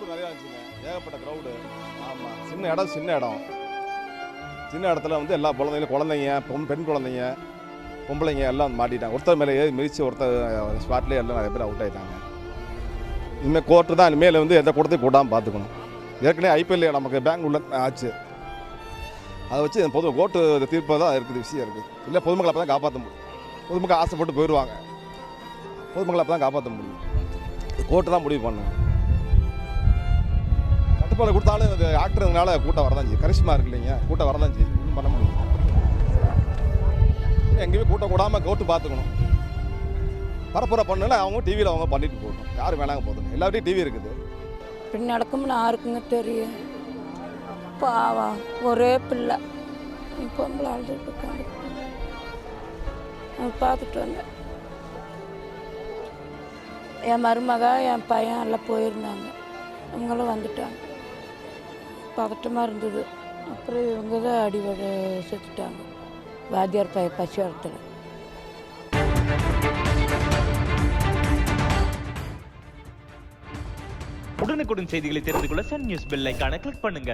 Crowd நிறையா இருந்துச்சுங்க, ஏகப்பட்ட க்ரௌடு. ஆமாம், சின்ன இடம். சின்ன இடத்துல வந்து எல்லா குழந்தைங்க, பெண் குழந்தைங்க, பொம்பளைங்க எல்லாம் வந்து மாட்டிட்டாங்க. ஒருத்தர் மேலே ஏறி மிதித்து ஒருத்தர் ஸ்பாட்லேயே எல்லாம் நிறைய பேர் அவுட் ஆகிட்டாங்க. இனிமேல் கோர்ட்டு தான் இனிமேல் வந்து எந்த கூட்டத்தையும் கூட்டாமல் பார்த்துக்கணும். ஏற்கனவே ஐபிஎல் நமக்கு பெங்களூரில் ஆச்சு. அதை வச்சு கோர்ட்டு தீர்ப்பு தான் இருக்குது, விஷயம் இருக்குது. இல்லை பொதுமக்களை அப்போ தான் காப்பாற்ற முடியும். பொதுமக்கள் ஆசைப்பட்டு போயிடுவாங்க, பொதுமக்களை அப்போ தான் காப்பாற்ற முடியும். கோர்ட்டு தான் முடிவு பண்ணும். கட்டுப்பாடு கொடுத்தாலும் அது ஆக்டர்னால கூட்டம் வரதான் செய்யும். கரிஷ்மா இருக்கு இல்லைங்க, கூட்டம் வரதான் செய்யும். ஒன்றும் பண்ண முடியும். எங்கேயுமே கூட்டம் கூடாமல் கோர்ட்டு பார்த்துக்கணும். பரப்புரை பண்ணல அவங்க டிவியில் அவங்க பண்ணிட்டு போகணும். யார் வேணாங்க போதுங்க, எல்லார்ட்டையும் டிவி இருக்குது. இப்படி நடக்கும்னு யாருக்குங்க தெரியும்? பாவம், ஒரே பிள்ளை பொம்பளை அழுதுட்டு இருக்காங்க. பார்த்துட்டு வந்தேன். என் மருமக என் பையன் எல்லாம் போயிருந்தாங்க. இவங்களும் வந்துட்டாங்க. பதட்டமாக இருந்தது. அப்புறம் இவங்க தான் அடிபட செத்துட்டாங்க. வாத்தியார் பையன் பசிவரத்தில். உடனுக்குடன் செய்திகளை தெரிந்து கொள்ள சன் நியூஸ் பெல் ஐகானை கிளிக் பண்ணுங்க.